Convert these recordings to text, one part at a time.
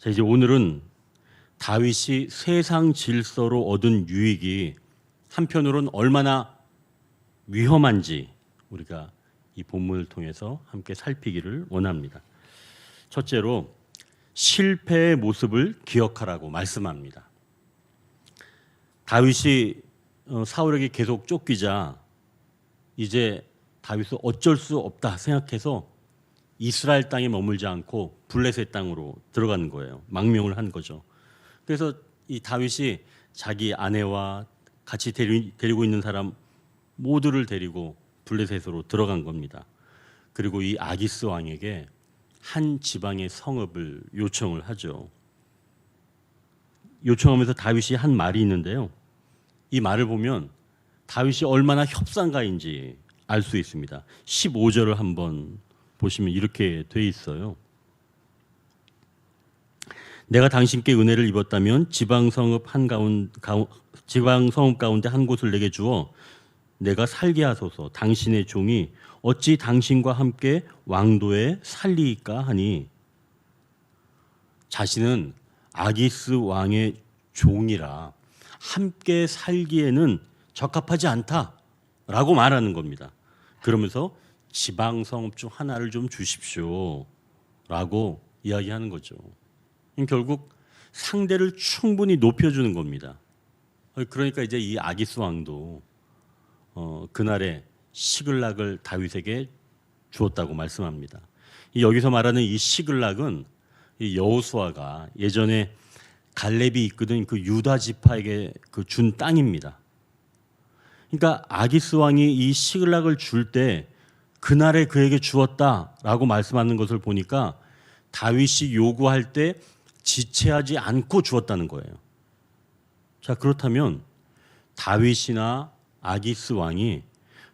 자, 이제 오늘은 다윗이 세상 질서로 얻은 유익이 한편으로는 얼마나 위험한지 우리가 이 본문을 통해서 함께 살피기를 원합니다. 첫째로 실패의 모습을 기억하라고 말씀합니다. 다윗이 사울에게 계속 쫓기자 이제 다윗은 어쩔 수 없다 생각해서 이스라엘 땅에 머물지 않고 블레셋 땅으로 들어가는 거예요. 망명을 한 거죠. 그래서 이 다윗이 자기 아내와 같이 데리고 있는 사람 모두를 데리고 블레셋으로 들어간 겁니다. 그리고 이 아기스 왕에게 한 지방의 성읍을 요청을 하죠. 요청하면서 다윗이 한 말이 있는데요. 이 말을 보면 다윗이 얼마나 협상가인지 알 수 있습니다. 15절을 한번 보시면 이렇게 돼 있어요. 내가 당신께 은혜를 입었다면 지방 성읍 가운데 한 곳을 내게 주어 내가 살게 하소서. 당신의 종이 어찌 당신과 함께 왕도에 살리이까 하니, 자신은 아기스 왕의 종이라 함께 살기에는 적합하지 않다라고 말하는 겁니다. 그러면서 지방 성읍 중 하나를 좀 주십시오라고 이야기하는 거죠. 결국 상대를 충분히 높여주는 겁니다. 그러니까 이제 이 아기스 왕도 그날에 시글락을 다윗에게 주었다고 말씀합니다. 여기서 말하는 이 시글락은 여호수아가 예전에 갈렙이 이끄던 그 유다 지파에게 준 땅입니다. 그러니까 아기스 왕이 이 시글락을 줄 때 그날에 그에게 주었다라고 말씀하는 것을 보니까 다윗이 요구할 때 지체하지 않고 주었다는 거예요. 자, 그렇다면 다윗이나 아기스 왕이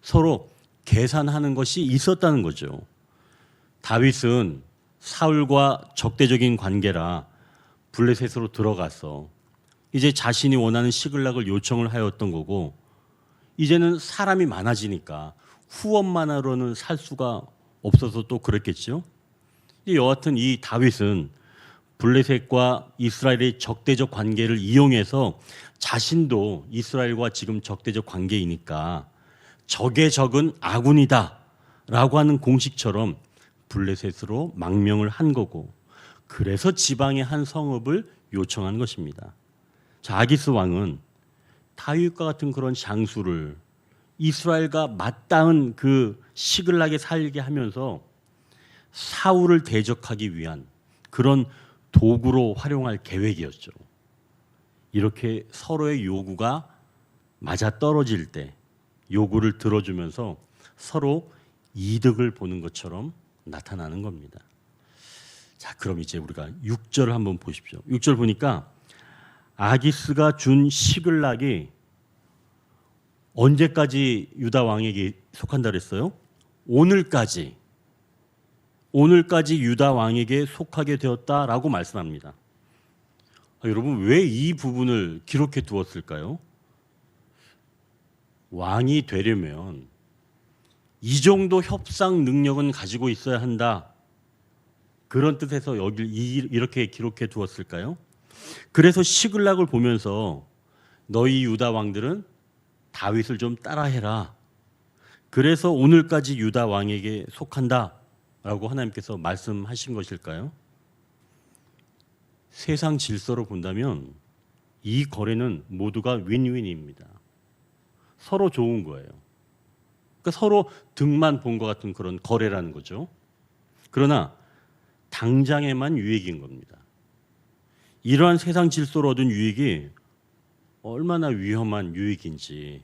서로 계산하는 것이 있었다는 거죠. 다윗은 사울과 적대적인 관계라 블레셋으로 들어가서 이제 자신이 원하는 시글락을 요청을 하였던 거고, 이제는 사람이 많아지니까 후원만으로는 살 수가 없어서 또 그랬겠죠. 여하튼 이 다윗은 블레셋과 이스라엘의 적대적 관계를 이용해서 자신도 이스라엘과 지금 적대적 관계이니까 적의 적은 아군이다 라고 하는 공식처럼 블레셋으로 망명을 한 거고, 그래서 지방의 한 성읍을 요청한 것입니다. 자, 아기스 왕은 다윗과 같은 그런 장수를 이스라엘과 맞닿은 그 시글락에 살게 하면서 사울을 대적하기 위한 그런 도구로 활용할 계획이었죠. 이렇게 서로의 요구가 맞아떨어질 때 요구를 들어주면서 서로 이득을 보는 것처럼 나타나는 겁니다. 자, 그럼 이제 우리가 6절을 한번 보십시오. 6절 보니까 아기스가 준 시글락이 언제까지 유다 왕에게 속한다 그랬어요? 오늘까지 유다 왕에게 속하게 되었다라고 말씀합니다. 여러분, 왜 이 부분을 기록해 두었을까요? 왕이 되려면 이 정도 협상 능력은 가지고 있어야 한다, 그런 뜻에서 여기를 이렇게 기록해 두었을까요? 그래서 시글락을 보면서 너희 유다 왕들은 다윗을 좀 따라해라, 그래서 오늘까지 유다 왕에게 속한다 라고 하나님께서 말씀하신 것일까요? 세상 질서로 본다면 이 거래는 모두가 윈윈입니다. 서로 좋은 거예요. 그러니까 서로 득만 본 것 같은 그런 거래라는 거죠. 그러나 당장에만 유익인 겁니다. 이러한 세상 질서로 얻은 유익이 얼마나 위험한 유익인지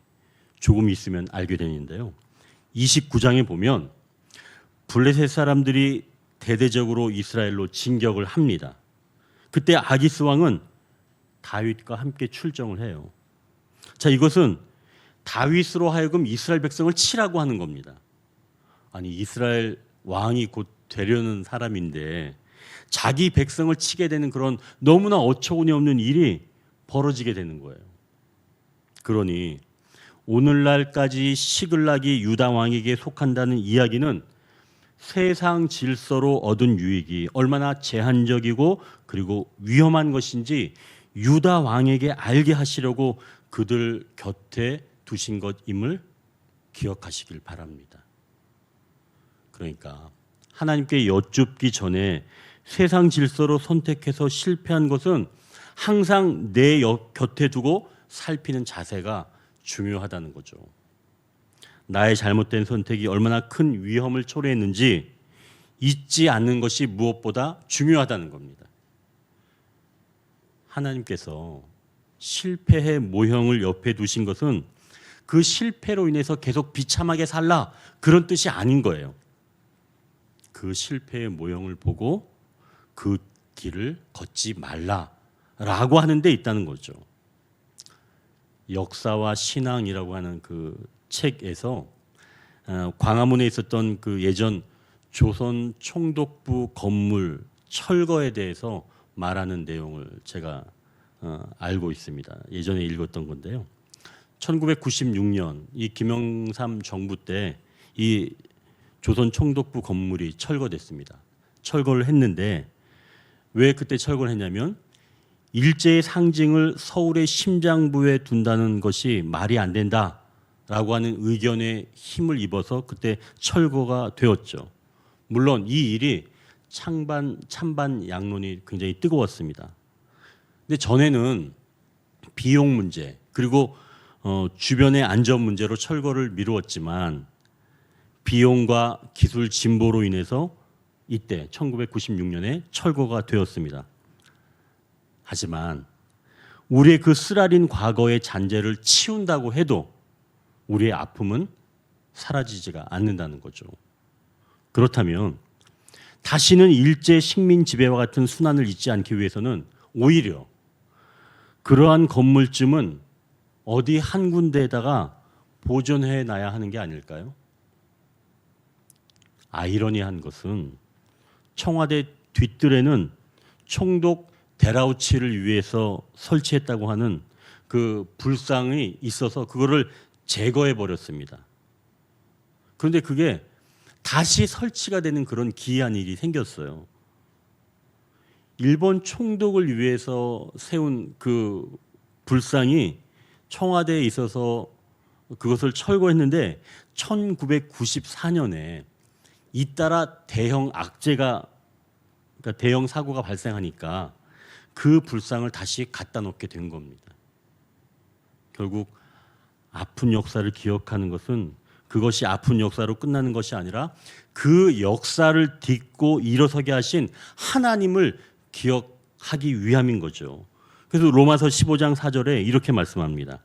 조금 있으면 알게 되는데요. 29장에 보면 블레셋 사람들이 대대적으로 이스라엘로 진격을 합니다. 그때 아기스 왕은 다윗과 함께 출정을 해요. 자, 이것은 다윗으로 하여금 이스라엘 백성을 치라고 하는 겁니다. 아니, 이스라엘 왕이 곧 되려는 사람인데 자기 백성을 치게 되는 그런 너무나 어처구니 없는 일이 벌어지게 되는 거예요. 그러니 오늘날까지 시글락이 유다 왕에게 속한다는 이야기는 세상 질서로 얻은 유익이 얼마나 제한적이고 그리고 위험한 것인지 유다 왕에게 알게 하시려고 그들 곁에 두신 것임을 기억하시길 바랍니다. 그러니까 하나님께 여쭙기 전에 세상 질서로 선택해서 실패한 것은 항상 내 곁에 두고 살피는 자세가 중요하다는 거죠. 나의 잘못된 선택이 얼마나 큰 위험을 초래했는지 잊지 않는 것이 무엇보다 중요하다는 겁니다. 하나님께서 실패의 모형을 옆에 두신 것은 그 실패로 인해서 계속 비참하게 살라 그런 뜻이 아닌 거예요. 그 실패의 모형을 보고 그 길을 걷지 말라라고 하는 데 있다는 거죠. 역사와 신앙이라고 하는 그 책에서 광화문에 있었던 그 예전 조선 총독부 건물 철거에 대해서 말하는 내용을 제가 알고 있습니다. 예전에 읽었던 건데요. 1996년 이 김영삼 정부 때 이 조선 총독부 건물이 철거됐습니다. 철거를 했는데 왜 그때 철거를 했냐면 일제의 상징을 서울의 심장부에 둔다는 것이 말이 안 된다라고 하는 의견에 힘을 입어서 그때 철거가 되었죠. 물론 이 일이 찬반 양론이 굉장히 뜨거웠습니다. 근데 전에는 비용 문제 그리고 주변의 안전 문제로 철거를 미루었지만 비용과 기술 진보로 인해서 이때 1996년에 철거가 되었습니다. 하지만 우리의 그 쓰라린 과거의 잔재를 치운다고 해도 우리의 아픔은 사라지지가 않는다는 거죠. 그렇다면 다시는 일제 식민 지배와 같은 순환을 잊지 않기 위해서는 오히려 그러한 건물쯤은 어디 한 군데에다가 보존해 놔야 하는 게 아닐까요? 아이러니한 것은 청와대 뒷뜰에는 총독 데라우치를 위해서 설치했다고 하는 그 불상이 있어서 그거를 제거해 버렸습니다. 그런데 그게 다시 설치가 되는 그런 기이한 일이 생겼어요. 일본 총독을 위해서 세운 그 불상이 청와대에 있어서 그것을 철거했는데 1994년에 잇따라 대형 악재가 그러니까 대형 사고가 발생하니까 그 불상을 다시 갖다 놓게 된 겁니다. 결국 아픈 역사를 기억하는 것은 그것이 아픈 역사로 끝나는 것이 아니라 그 역사를 딛고 일어서게 하신 하나님을 기억하기 위함인 거죠. 그래서 로마서 15장 4절에 이렇게 말씀합니다.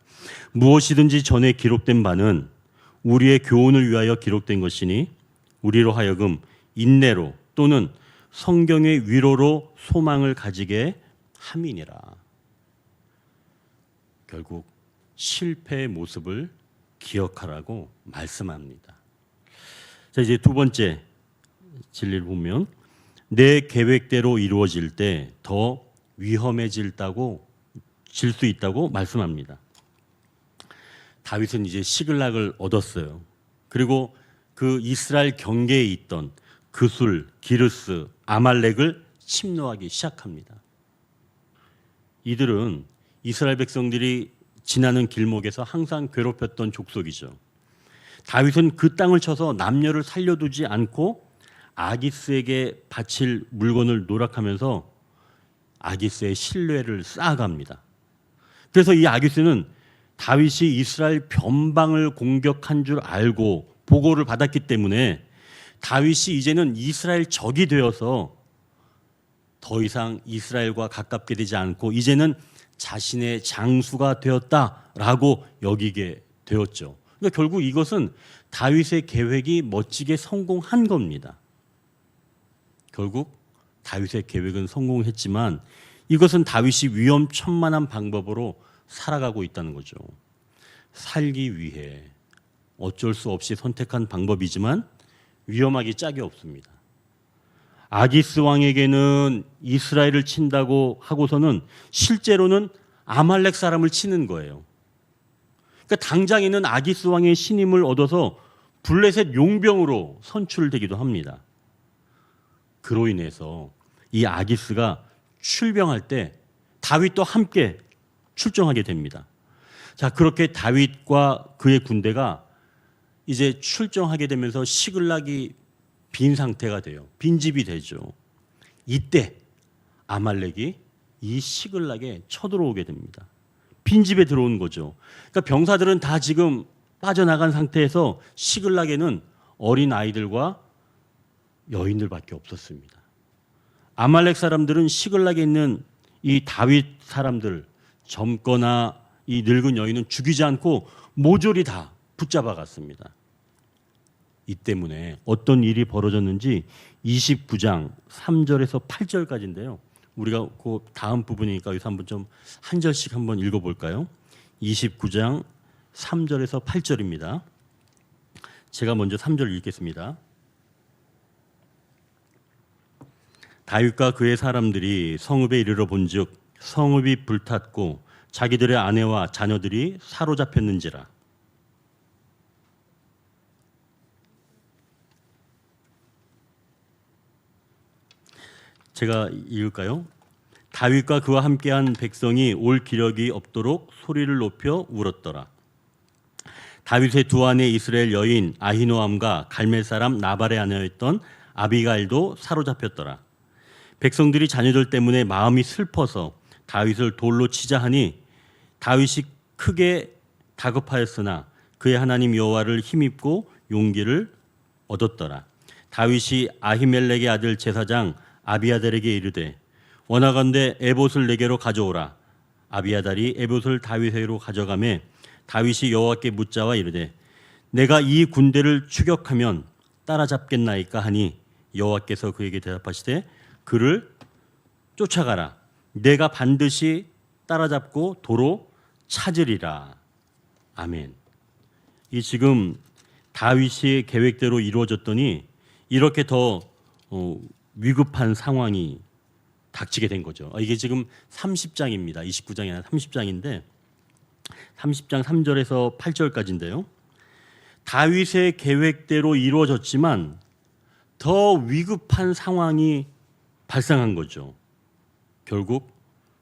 무엇이든지 전에 기록된 바는 우리의 교훈을 위하여 기록된 것이니 우리로 하여금 인내로 또는 성경의 위로로 소망을 가지게 함이니라. 결국 실패의 모습을 기억하라고 말씀합니다. 자, 이제 두 번째 진리를 보면 내 계획대로 이루어질 때 더 위험해질 수 있다고 말씀합니다. 다윗은 이제 시글락을 얻었어요. 그리고 그 이스라엘 경계에 있던 그술, 기르스, 아말렉을 침노하기 시작합니다. 이들은 이스라엘 백성들이 지나는 길목에서 항상 괴롭혔던 족속이죠. 다윗은 그 땅을 쳐서 남녀를 살려두지 않고 아기스에게 바칠 물건을 노력하면서 아기스의 신뢰를 쌓아갑니다. 그래서 이 아기스는 다윗이 이스라엘 변방을 공격한 줄 알고 보고를 받았기 때문에 다윗이 이제는 이스라엘 적이 되어서 더 이상 이스라엘과 가깝게 되지 않고 이제는 자신의 장수가 되었다라고 여기게 되었죠. 그러니까 결국 이것은 다윗의 계획이 멋지게 성공한 겁니다. 결국 다윗의 계획은 성공했지만 이것은 다윗이 위험천만한 방법으로 살아가고 있다는 거죠. 살기 위해 어쩔 수 없이 선택한 방법이지만 위험하기 짝이 없습니다. 아기스 왕에게는 이스라엘을 친다고 하고서는 실제로는 아말렉 사람을 치는 거예요. 그러니까 당장에는 아기스 왕의 신임을 얻어서 블레셋 용병으로 선출되기도 합니다. 그로 인해서 이 아기스가 출병할 때 다윗도 함께 출정하게 됩니다. 자, 그렇게 다윗과 그의 군대가 이제 출정하게 되면서 시글락이 빈 상태가 돼요. 빈집이 되죠. 이때 아말렉이 이 시글락에 쳐들어오게 됩니다. 빈집에 들어온 거죠. 그러니까 병사들은 다 지금 빠져나간 상태에서 시글락에는 어린 아이들과 여인들밖에 없었습니다. 아말렉 사람들은 시글락에 있는 이 다윗 사람들, 젊거나 이 늙은 여인은 죽이지 않고 모조리 다 붙잡아 갔습니다. 이 때문에 어떤 일이 벌어졌는지 29장 3절에서 8절까지인데요. 우리가 그 다음 부분이니까 여기서 한번 좀 한 절씩 한번 읽어볼까요? 29장 3절에서 8절입니다. 제가 먼저 3절 읽겠습니다. 다윗과 그의 사람들이 성읍에 이르러 본즉 성읍이 불탔고 자기들의 아내와 자녀들이 사로잡혔는지라. 제가 읽을까요? 다윗과 그와 함께한 백성이 올 기력이 없도록 소리를 높여 울었더라. 다윗의 두 아내 이스라엘 여인 아히노암과 갈멜 사람 나발의 아내였던 아비가일도 사로잡혔더라. 백성들이 자녀들 때문에 마음이 슬퍼서 다윗을 돌로 치자 하니 다윗이 크게 다급하였으나 그의 하나님 여호와를 힘입고 용기를 얻었더라. 다윗이 아히멜렉의 아들 제사장 아비아달에게 이르되 원하건대 에봇을 내게로 가져오라. 아비아달이 에봇을 다윗에게로 가져가매 다윗이 여호와께 묻자와 이르되 내가 이 군대를 추격하면 따라잡겠나이까 하니 여호와께서 그에게 대답하시되 그를 쫓아가라. 내가 반드시 따라잡고 도로 찾으리라. 아멘. 이 지금 다윗의 계획대로 이루어졌더니 이렇게 더 위급한 상황이 닥치게 된 거죠. 이게 지금 30장입니다. 29장이 아니라 30장인데 30장 3절에서 8절까지인데요. 다윗의 계획대로 이루어졌지만 더 위급한 상황이 발생한 거죠. 결국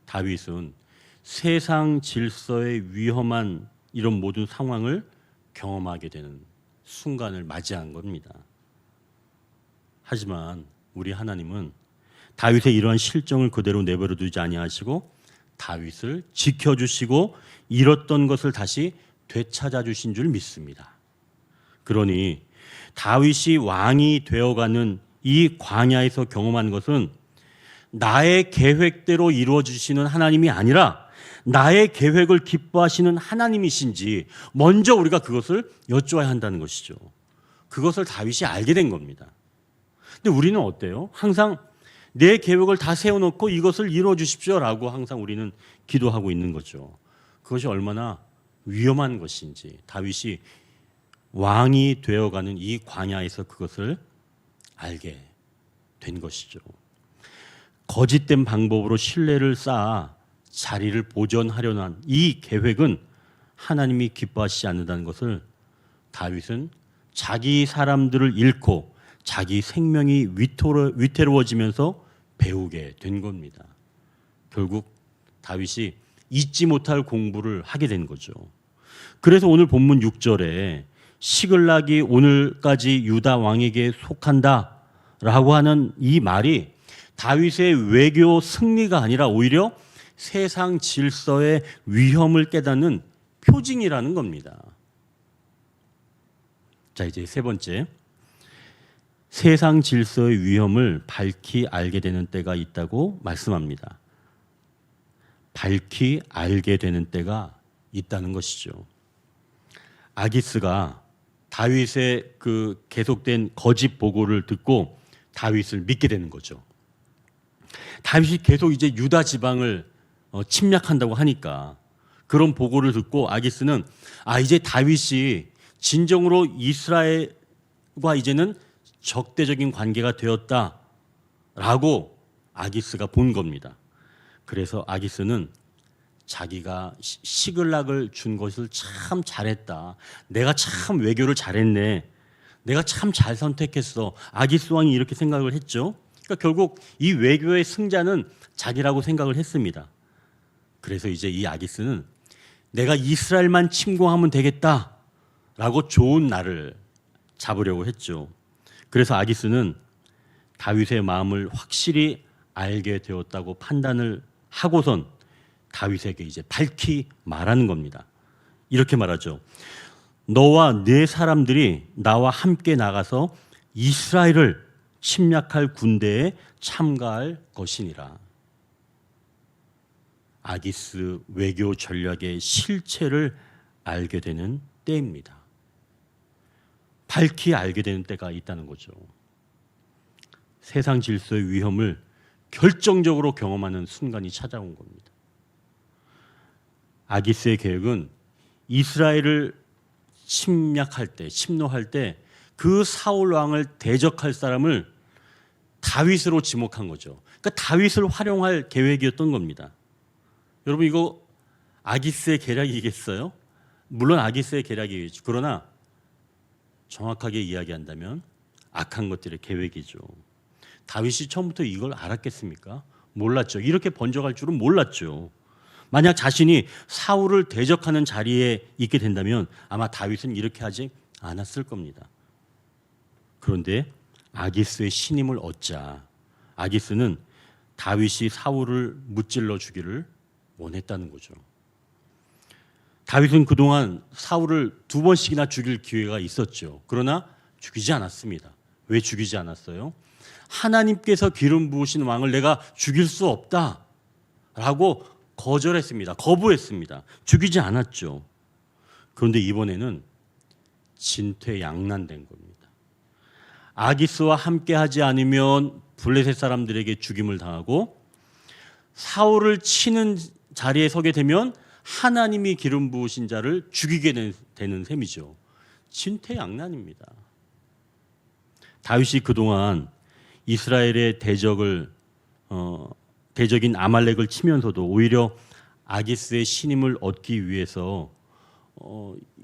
다윗은 세상 질서의 위험한 이런 모든 상황을 경험하게 되는 순간을 맞이한 겁니다. 하지만 우리 하나님은 다윗의 이러한 실정을 그대로 내버려 두지 아니하시고 다윗을 지켜주시고 잃었던 것을 다시 되찾아 주신 줄 믿습니다. 그러니 다윗이 왕이 되어가는 이 광야에서 경험한 것은 나의 계획대로 이루어 주시는 하나님이 아니라 나의 계획을 기뻐하시는 하나님이신지 먼저 우리가 그것을 여쭈어야 한다는 것이죠. 그것을 다윗이 알게 된 겁니다. 근데 우리는 어때요? 항상 내 계획을 다 세워놓고 이것을 이루어 주십시오라고 항상 우리는 기도하고 있는 거죠. 그것이 얼마나 위험한 것인지 다윗이 왕이 되어가는 이 광야에서 그것을 알게 된 것이죠. 거짓된 방법으로 신뢰를 쌓아 자리를 보존하려는 한 이 계획은 하나님이 기뻐하시지 않는다는 것을 다윗은 자기 사람들을 잃고 자기 생명이 위태로워지면서 배우게 된 겁니다. 결국 다윗이 잊지 못할 공부를 하게 된 거죠. 그래서 오늘 본문 6절에 시글락이 오늘까지 유다 왕에게 속한다라고 하는 이 말이 다윗의 외교 승리가 아니라 오히려 세상 질서의 위험을 깨닫는 표징이라는 겁니다. 자, 이제 세 번째. 세상 질서의 위험을 밝히 알게 되는 때가 있다고 말씀합니다. 밝히 알게 되는 때가 있다는 것이죠. 아기스가 다윗의 그 계속된 거짓 보고를 듣고 다윗을 믿게 되는 거죠. 다윗이 계속 이제 유다 지방을 침략한다고 하니까 그런 보고를 듣고 아기스는 이제 다윗이 진정으로 이스라엘과 이제는 적대적인 관계가 되었다라고 아기스가 본 겁니다. 그래서 아기스는 자기가 시글락을 준 것을 참 잘했다. 내가 참 외교를 잘했네. 내가 참 잘 선택했어. 아기스 왕이 이렇게 생각을 했죠. 그러니까 결국 이 외교의 승자는 자기라고 생각을 했습니다. 그래서 이제 이 아기스는 내가 이스라엘만 침공하면 되겠다라고 좋은 날을 잡으려고 했죠. 그래서 아기스는 다윗의 마음을 확실히 알게 되었다고 판단을 하고선 다윗에게 이제 밝히 말하는 겁니다. 이렇게 말하죠. 너와 네 사람들이 나와 함께 나가서 이스라엘을 침략할 군대에 참가할 것이니라. 아기스 외교 전략의 실체를 알게 되는 때입니다. 밝히 알게 되는 때가 있다는 거죠. 세상 질서의 위험을 결정적으로 경험하는 순간이 찾아온 겁니다. 아기스의 계획은 이스라엘을 침략할 때, 침노할 때 그 사울 왕을 대적할 사람을 다윗으로 지목한 거죠. 그러니까 다윗을 활용할 계획이었던 겁니다. 여러분 이거 아기스의 계략이겠어요? 물론 아기스의 계략이겠죠. 그러나 정확하게 이야기한다면 악한 것들의 계획이죠. 다윗이 처음부터 이걸 알았겠습니까? 몰랐죠. 이렇게 번져갈 줄은 몰랐죠. 만약 자신이 사울을 대적하는 자리에 있게 된다면 아마 다윗은 이렇게 하지 않았을 겁니다. 그런데 아기스의 신임을 얻자 아기스는 다윗이 사울을 무찔러 주기를 원했다는 거죠. 다윗은 그동안 사울을 2번씩이나 죽일 기회가 있었죠. 그러나 죽이지 않았습니다. 왜 죽이지 않았어요? 하나님께서 기름 부으신 왕을 내가 죽일 수 없다라고 거절했습니다. 거부했습니다. 죽이지 않았죠. 그런데 이번에는 진퇴양난된 겁니다. 아기스와 함께하지 않으면 블레셋 사람들에게 죽임을 당하고 사울을 치는 자리에 서게 되면 하나님이 기름 부으신 자를 죽이게 되는 셈이죠. 진퇴양난입니다. 다윗이 그동안 이스라엘의 대적인 아말렉을 치면서도 오히려 아기스의 신임을 얻기 위해서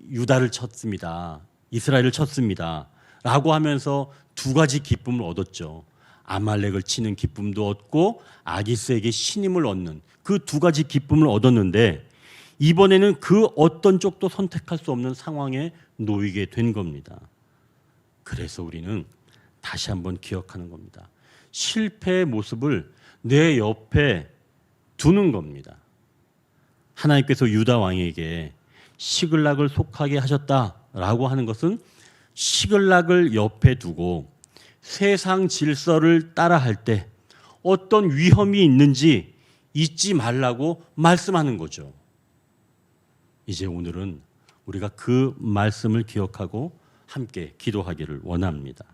유다를 쳤습니다. 이스라엘을 쳤습니다. 라고 하면서 2가지 기쁨을 얻었죠. 아말렉을 치는 기쁨도 얻고 아기스에게 신임을 얻는 그 2가지 기쁨을 얻었는데 이번에는 그 어떤 쪽도 선택할 수 없는 상황에 놓이게 된 겁니다. 그래서 우리는 다시 한번 기억하는 겁니다. 실패의 모습을 내 옆에 두는 겁니다. 하나님께서 유다 왕에게 시글락을 속하게 하셨다라고 하는 것은 시글락을 옆에 두고 세상 질서를 따라할 때 어떤 위험이 있는지 잊지 말라고 말씀하는 거죠. 이제 오늘은 우리가 그 말씀을 기억하고 함께 기도하기를 원합니다.